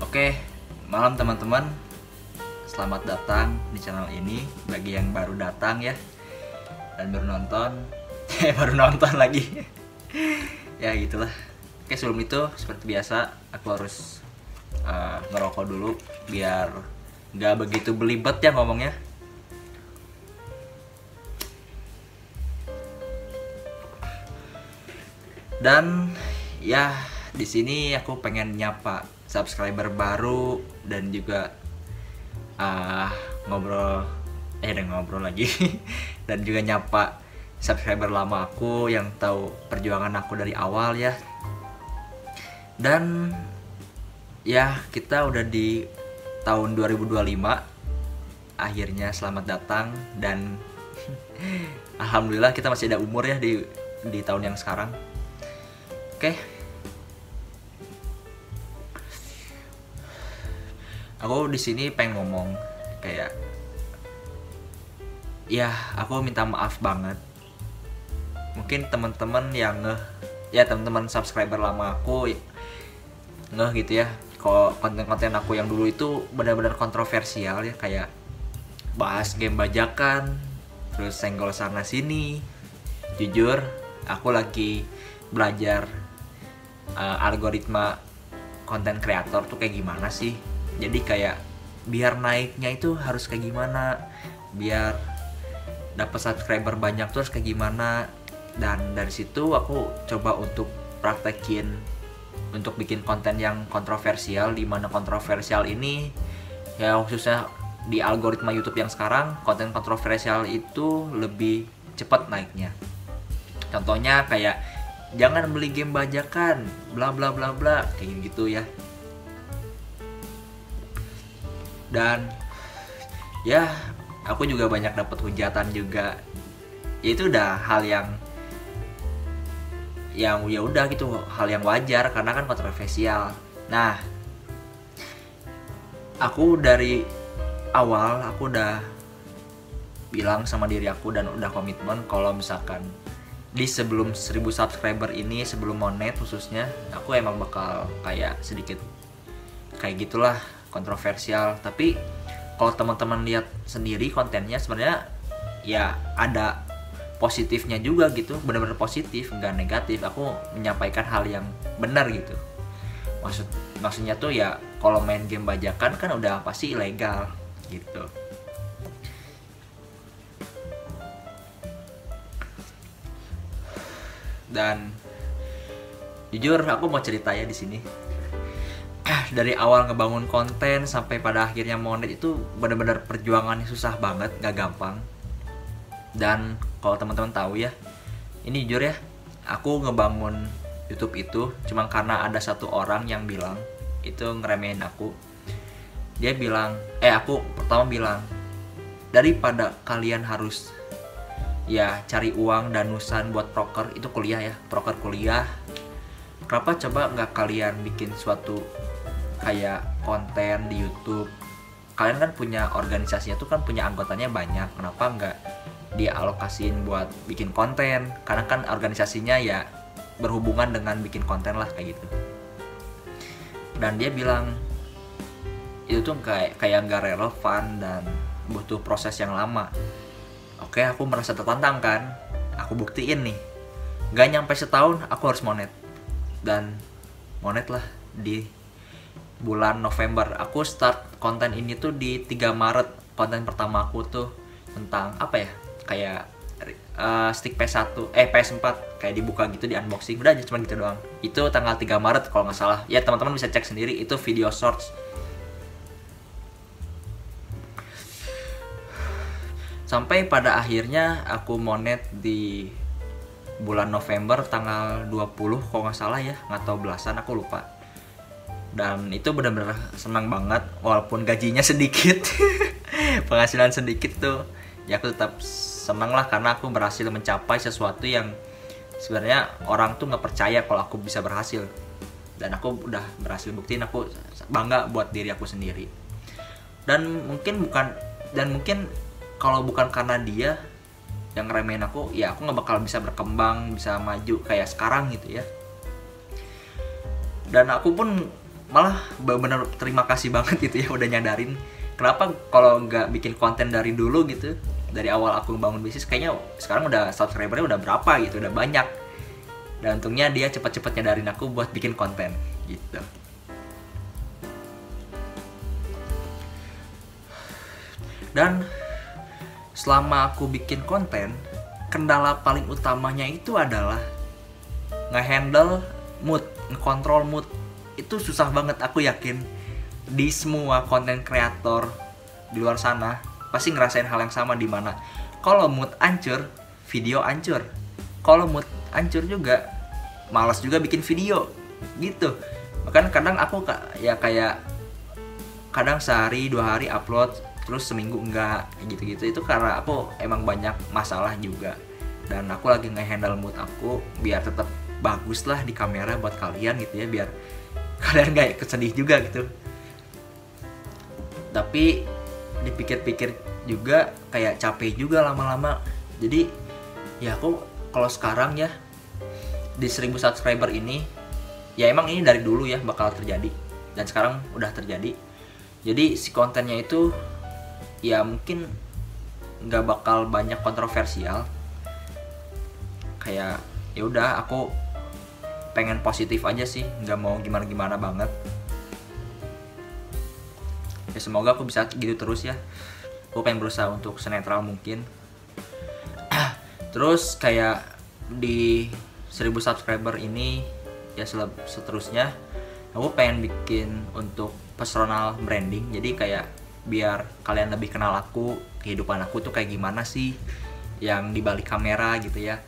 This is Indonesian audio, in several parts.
Oke, malam teman-teman. Selamat datang di channel ini bagi yang baru datang ya dan baru nonton. Baru nonton lagi. Ya gitulah. Oke, sebelum itu seperti biasa aku harus ngerokok dulu biar nggak begitu belibet ya ngomongnya. Dan ya di sini aku pengen nyapa subscriber baru dan juga ngobrol lagi dan juga nyapa subscriber lama aku yang tahu perjuangan aku dari awal ya. Dan ya kita udah di tahun 2025. Akhirnya selamat datang dan alhamdulillah kita masih ada umur ya di tahun yang sekarang. Oke. Aku di sini pengen ngomong kayak ya, aku minta maaf banget. Mungkin teman-teman yang teman-teman subscriber lama aku gitu ya. Kalau konten-konten aku yang dulu itu benar-benar kontroversial ya, kayak bahas game bajakan, terus senggol sana sini. Jujur, aku lagi belajar algoritma konten kreator tuh kayak gimana sih. Jadi kayak biar naiknya itu harus kayak gimana, biar dapat subscriber banyak terus kayak gimana. Dan dari situ aku coba untuk praktekin untuk bikin konten yang kontroversial, di mana kontroversial ini ya khususnya di algoritma YouTube yang sekarang, konten kontroversial itu lebih cepat naiknya. Contohnya kayak jangan beli game bajakan, bla bla bla bla, kayak gitu ya. Dan ya aku juga banyak dapat hujatan juga. Ya itu udah hal yang ya udah gitu, hal yang wajar karena kan kontroversial. Nah, aku dari awal aku udah bilang sama diri aku dan udah komitmen kalau misalkan di sebelum 1000 subscriber ini, sebelum monet khususnya, aku emang bakal kayak sedikit kayak gitulah, kontroversial. Tapi kalau teman-teman lihat sendiri kontennya sebenarnya ya ada positifnya juga gitu, benar-benar positif, nggak negatif. Aku menyampaikan hal yang benar gitu. Maksudnya tuh ya kalau main game bajakan kan udah pasti ilegal gitu. Dan jujur aku mau cerita ya di sini. Dari awal ngebangun konten sampai pada akhirnya monet itu benar-benar perjuangannya susah banget, gak gampang. Dan kalau teman-teman tahu ya, ini jujur ya, aku ngebangun YouTube itu cuma karena ada satu orang yang bilang itu ngeremehin aku. Dia bilang, aku pertama bilang, daripada kalian harus ya cari uang danusan buat proker, itu kuliah ya, proker kuliah, kenapa coba nggak kalian bikin suatu kayak konten di YouTube? Kalian kan punya organisasinya tuh, kan punya anggotanya banyak, kenapa nggak dialokasiin buat bikin konten? Karena kan organisasinya ya berhubungan dengan bikin konten lah kayak gitu. Dan dia bilang itu tuh kayak nggak relevan dan butuh proses yang lama. Oke, aku merasa tertantang kan. Aku buktiin nih, gak nyampe setahun aku harus monet. Dan monet lah di bulan November. Aku start konten ini tuh di 3 Maret. Konten pertama aku tuh tentang apa ya, kayak stick PS1, PS4 kayak dibuka gitu, di unboxing. Udah aja cuma gitu doang. Itu tanggal 3 Maret kalau nggak salah. Ya teman-teman bisa cek sendiri, itu video shorts. Sampai pada akhirnya aku monet di bulan November tanggal 20 kalau nggak salah ya, nggak tahu belasan, aku lupa. Dan itu benar-benar senang banget walaupun gajinya sedikit. Penghasilan sedikit tuh ya aku tetap senang lah, karena aku berhasil mencapai sesuatu yang sebenarnya orang tuh nggak percaya kalau aku bisa berhasil. Dan aku udah berhasil buktiin, aku bangga buat diri aku sendiri. Dan mungkin kalau bukan karena dia yang ngeremehin aku, ya aku nggak bakal bisa berkembang, bisa maju kayak sekarang gitu ya. Dan aku pun malah bener-bener terima kasih banget gitu ya udah nyadarin kenapa kalau nggak bikin konten dari dulu gitu, dari awal aku bangun bisnis, kayaknya sekarang udah subscribernya udah berapa gitu, udah banyak. Dan untungnya dia cepet-cepet nyadarin aku buat bikin konten gitu. Dan selama aku bikin konten, kendala paling utamanya itu adalah ngehandle mood, ngekontrol mood. Itu susah banget, aku yakin di semua konten kreator di luar sana pasti ngerasain hal yang sama, di mana kalau mood hancur, video hancur. Kalau mood hancur juga, malas juga bikin video gitu. Bahkan kadang aku ya kayak kadang sehari 2 hari upload, terus seminggu enggak, gitu-gitu. Itu karena aku emang banyak masalah juga, dan aku lagi ngehandle mood aku biar tetap bagus lah di kamera buat kalian gitu ya, biar kalian gak kesedih juga gitu. Tapi dipikir-pikir juga kayak capek juga lama-lama. Jadi ya aku kalau sekarang ya di 1000 subscriber ini, ya emang ini dari dulu ya bakal terjadi, dan sekarang udah terjadi. Jadi si kontennya itu ya mungkin nggak bakal banyak kontroversial. Kayak ya udah, aku pengen positif aja sih, nggak mau gimana-gimana banget. Ya semoga aku bisa gitu terus ya. Aku pengen berusaha untuk senetral mungkin. Terus kayak di 1000 subscriber ini ya seterusnya, aku pengen bikin untuk personal branding. Jadi kayak biar kalian lebih kenal aku, kehidupan aku tuh kayak gimana sih yang dibalik kamera gitu ya.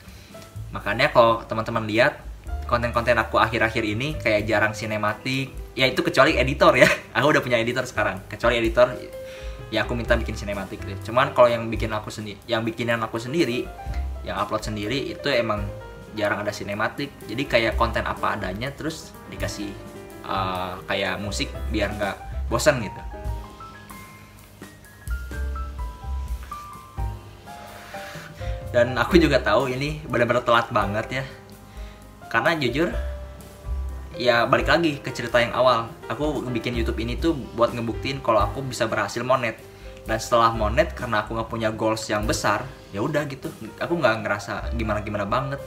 Makanya kalau teman-teman lihat konten-konten aku akhir-akhir ini kayak jarang sinematik, ya itu kecuali editor ya. Aku udah punya editor sekarang. Kecuali editor ya aku minta bikin sinematik gitu. Cuman kalau yang bikin aku sendiri, yang bikinan aku sendiri, yang upload sendiri itu emang jarang ada sinematik. Jadi kayak konten apa adanya, terus dikasih kayak musik biar nggak bosan gitu. Dan aku juga tahu ini benar-benar telat banget ya. Karena jujur, ya balik lagi ke cerita yang awal. Aku bikin YouTube ini tuh buat ngebuktiin kalau aku bisa berhasil monet. Dan setelah monet, karena aku nggak punya goals yang besar, ya udah gitu. Aku nggak ngerasa gimana-gimana banget.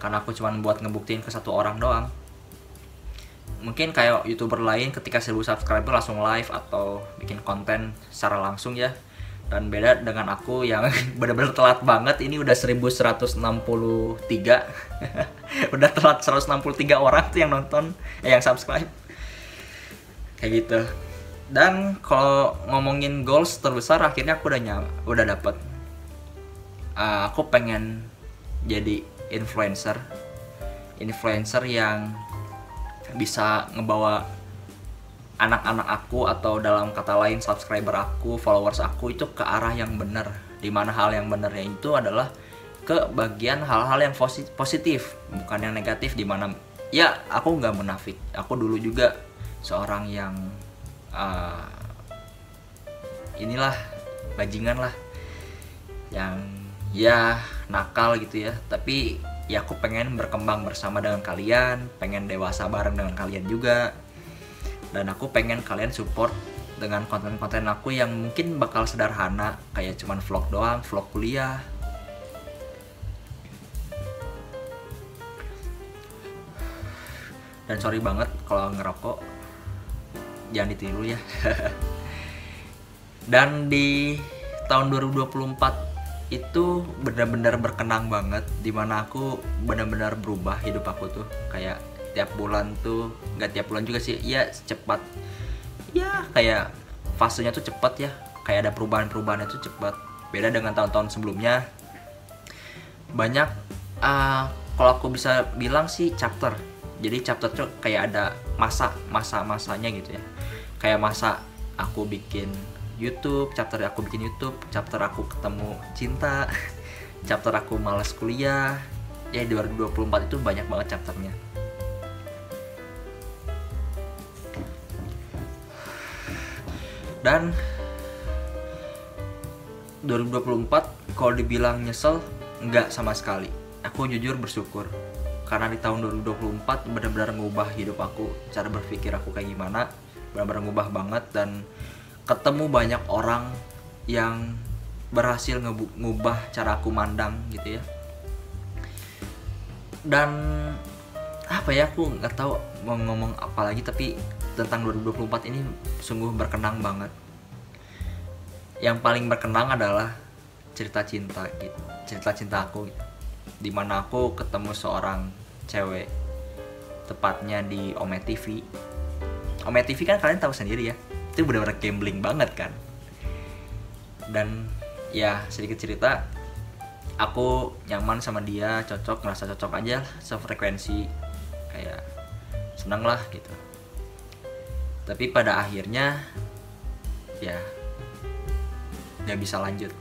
Karena aku cuma buat ngebuktiin ke satu orang doang. Mungkin kayak YouTuber lain ketika 1000 subscriber langsung live atau bikin konten secara langsung ya. Dan beda dengan aku yang benar-benar telat banget. Ini udah 1163. Udah telat 163 orang tuh yang nonton, yang subscribe. Kayak gitu. Dan kalau ngomongin goals terbesar, akhirnya aku udah dapet. Aku pengen jadi influencer yang bisa ngebawa anak-anak aku, atau dalam kata lain subscriber aku, followers aku itu ke arah yang benar. Dimana hal yang benernya itu adalah ke bagian hal-hal yang positif, bukan yang negatif. Dimana ya aku nggak munafik, aku dulu juga seorang yang inilah bajingan lah, yang ya nakal gitu ya. Tapi ya aku pengen berkembang bersama dengan kalian, pengen dewasa bareng dengan kalian juga. Dan aku pengen kalian support dengan konten-konten aku yang mungkin bakal sederhana, kayak cuman vlog doang, vlog kuliah. Dan sorry banget kalau ngerokok, jangan ditiru ya. Dan di tahun 2024 itu benar-benar berkenang banget, dimana aku benar-benar berubah hidup aku tuh. Kayak tiap bulan tuh, nggak tiap bulan juga sih, ya cepat ya, kayak fasenya tuh cepat ya, kayak ada perubahan-perubahannya tuh cepat. Beda dengan tahun-tahun sebelumnya. Banyak kalau aku bisa bilang sih chapter. Jadi chapter tuh kayak ada masanya gitu ya. Kayak masa aku bikin YouTube, chapter aku bikin YouTube, chapter aku ketemu cinta, chapter aku malas kuliah. Ya 2024 itu banyak banget chapternya. Dan 2024 kalau dibilang nyesel, enggak sama sekali. Aku jujur bersyukur karena di tahun 2024 benar-benar ngubah hidup aku, cara berpikir aku kayak gimana, benar-benar ngubah banget, dan ketemu banyak orang yang berhasil ngubah cara aku mandang gitu ya. Dan apa ya, aku nggak tahu mau ngomong apa lagi, tapi tentang 2024 ini sungguh berkenang banget. Yang paling berkenang adalah cerita cinta gitu, cerita cinta aku gitu. Dimana aku ketemu seorang cewek, tepatnya di Ome TV. Ome TV kan kalian tahu sendiri ya, itu benar-benar gambling banget kan. Dan ya sedikit cerita, aku nyaman sama dia, cocok, merasa cocok aja, sefrekuensi, kayak seneng lah gitu. Tapi pada akhirnya ya gak bisa lanjut.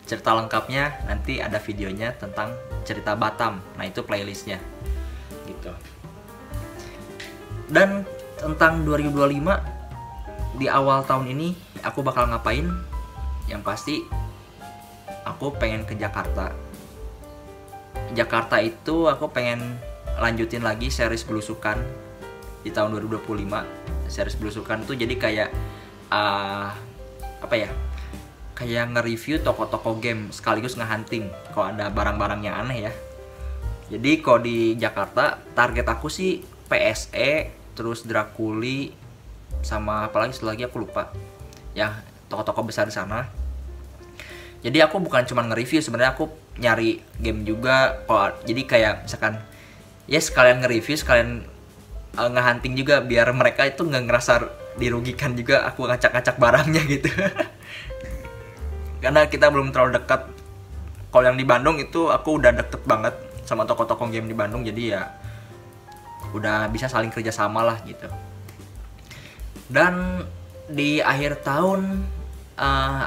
Cerita lengkapnya nanti ada videonya tentang cerita Batam. Nah itu playlistnya gitu. Dan tentang 2025, di awal tahun ini aku bakal ngapain? Yang pasti aku pengen ke Jakarta. Jakarta itu aku pengen lanjutin lagi series belusukan di tahun 2025. Series belusukan tuh jadi kayak apa ya, kayak nge-review toko-toko game sekaligus nge-hunting kalau ada barang-barang yang aneh ya. Jadi kalau di Jakarta target aku sih PSE, terus Drakuli, sama apalagi satu lagi aku lupa ya, toko-toko besar di sana. Jadi aku bukan cuma nge-review, sebenarnya aku nyari game juga. Jadi kayak misalkan ya sekalian nge-review, sekalian nge-hunting juga, biar mereka itu nggak ngerasa dirugikan juga aku ngacak-ngacak barangnya gitu. Karena kita belum terlalu dekat. Kalau yang di Bandung itu aku udah deket banget sama toko-toko game di Bandung, jadi ya udah bisa saling kerja sama lah gitu. Dan di akhir tahun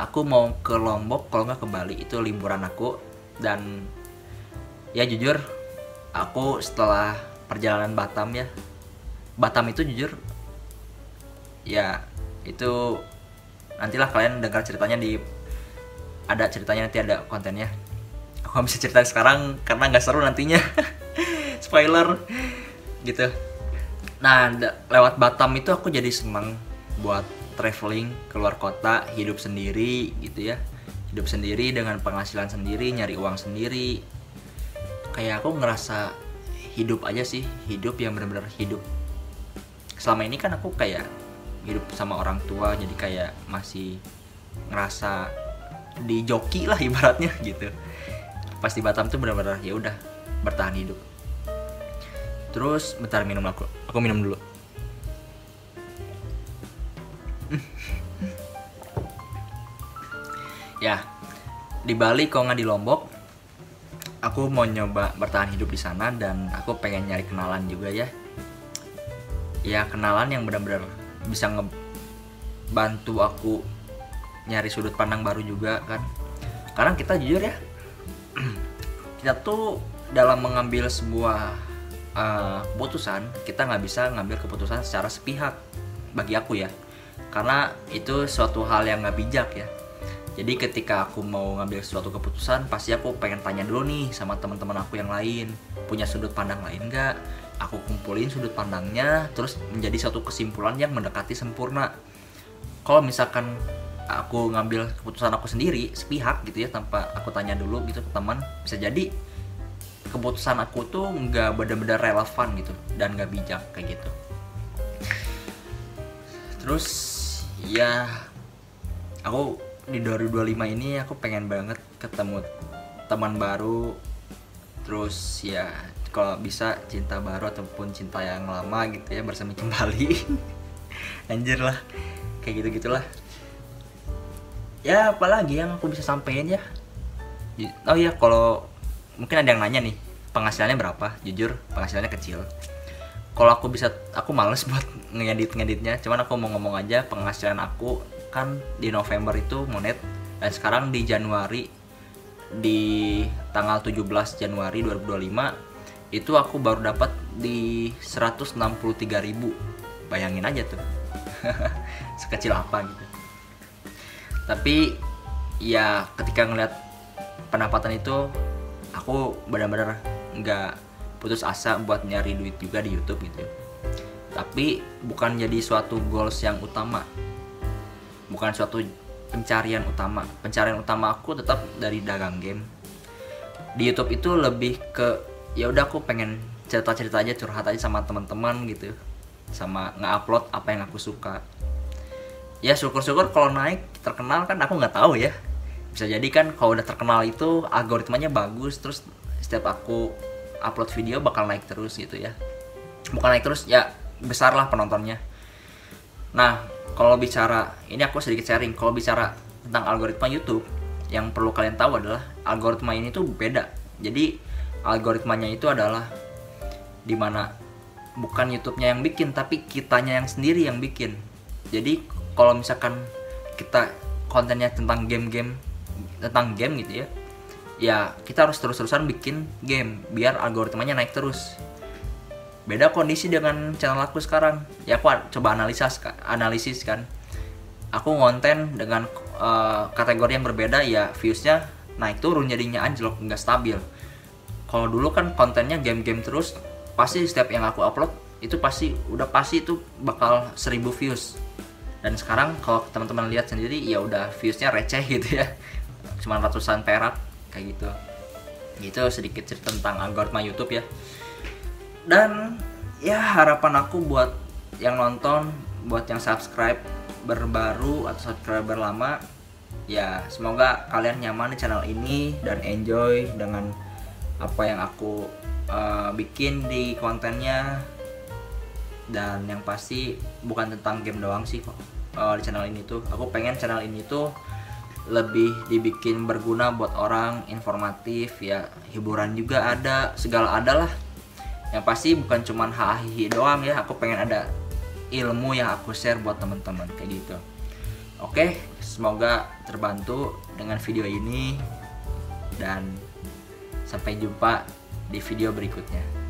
aku mau ke Lombok, kalau nggak ke Bali, itu liburan aku. Dan ya jujur, aku setelah perjalanan Batam ya, Batam itu jujur ya itu nantilah kalian dengar ceritanya ada ceritanya, nanti ada kontennya. Aku gak bisa cerita sekarang karena nggak seru nantinya. Spoiler gitu. Nah lewat Batam itu aku jadi seneng buat traveling keluar kota, hidup sendiri gitu ya, hidup sendiri dengan penghasilan sendiri, nyari uang sendiri. Kayak aku ngerasa hidup aja sih, hidup yang benar-benar hidup. Selama ini kan aku kayak hidup sama orang tua, jadi kayak masih ngerasa di joki lah ibaratnya gitu. Pas di Batam tuh benar-benar ya udah bertahan hidup. Terus bentar, minum aku minum dulu. Ya, di Bali kalau nggak di Lombok, aku mau nyoba bertahan hidup di sana, dan aku pengen nyari kenalan juga ya. Ya kenalan yang benar-benar bisa ngebantu aku nyari sudut pandang baru juga kan. Karena kita jujur ya, kita tuh dalam mengambil sebuah keputusan, kita nggak bisa ngambil keputusan secara sepihak bagi aku ya. Karena itu suatu hal yang nggak bijak ya. Jadi ketika aku mau ngambil suatu keputusan, pasti aku pengen tanya dulu nih sama teman-teman aku yang lain, punya sudut pandang lain nggak? Aku kumpulin sudut pandangnya, terus menjadi suatu kesimpulan yang mendekati sempurna. Kalau misalkan aku ngambil keputusan aku sendiri sepihak gitu ya, tanpa aku tanya dulu gitu ke teman, bisa jadi keputusan aku tuh nggak benar-benar relevan gitu dan nggak bijak kayak gitu. Terus ya aku di 2025 ini aku pengen banget ketemu teman baru, terus ya kalau bisa cinta baru ataupun cinta yang lama gitu ya, bersemi kembali. Anjir lah, kayak gitu-gitulah. Ya apalagi yang aku bisa sampein ya. Oh iya, kalau mungkin ada yang nanya nih, penghasilannya berapa? Jujur penghasilannya kecil. Kalau aku males buat ngeditnya. Cuman aku mau ngomong aja, penghasilan aku kan di November itu monet, dan sekarang di Januari, di tanggal 17 Januari 2025 itu aku baru dapat di 163.000. Bayangin aja tuh. Sekecil apa gitu. Tapi ya ketika ngeliat pendapatan itu, aku benar-benar nggak putus asa buat nyari duit juga di YouTube gitu. Tapi bukan jadi suatu goals yang utama, bukan suatu pencarian utama. Pencarian utama aku tetap dari dagang game. Di YouTube itu lebih ke ya udah aku pengen cerita-cerita aja, curhat aja sama teman-teman gitu, sama nge-upload apa yang aku suka. Ya syukur-syukur kalau naik terkenal kan, aku nggak tahu ya, bisa jadi kan kalau udah terkenal itu algoritmanya bagus, terus setiap aku upload video bakal naik terus gitu ya. Bukan naik terus ya, besar lah penontonnya. Nah kalau bicara ini, aku sedikit sharing, kalau bicara tentang algoritma YouTube, yang perlu kalian tahu adalah algoritma ini tuh beda. Jadi algoritmanya itu adalah dimana bukan YouTube-nya yang bikin, tapi kitanya yang sendiri yang bikin. Jadi kalau misalkan kita kontennya tentang game gitu ya, ya kita harus terus-terusan bikin game biar algoritmanya naik terus. Beda kondisi dengan channel aku sekarang. Ya aku coba analisis kan. Aku ngonten dengan kategori yang berbeda, ya viewsnya naik turun, jadinya anjlok, nggak stabil. Kalau dulu kan kontennya game-game terus, pasti setiap yang aku upload itu pasti itu bakal 1000 views. Dan sekarang kalau teman-teman lihat sendiri, ya udah viewsnya receh gitu ya, cuma ratusan perak kayak gitu. Gitu sedikit cerita tentang algoritma YouTube ya. Dan ya harapan aku buat yang nonton, buat yang subscribe baru atau subscriber lama, ya semoga kalian nyaman di channel ini dan enjoy dengan apa yang aku bikin di kontennya. Dan yang pasti bukan tentang game doang sih kok. Di channel ini tuh aku pengen channel ini tuh lebih dibikin berguna buat orang, informatif ya, hiburan juga ada, segala ada lah. Yang pasti bukan cuman hahihi doang ya, aku pengen ada ilmu yang aku share buat teman-teman kayak gitu. Oke, semoga terbantu dengan video ini, dan sampai jumpa di video berikutnya.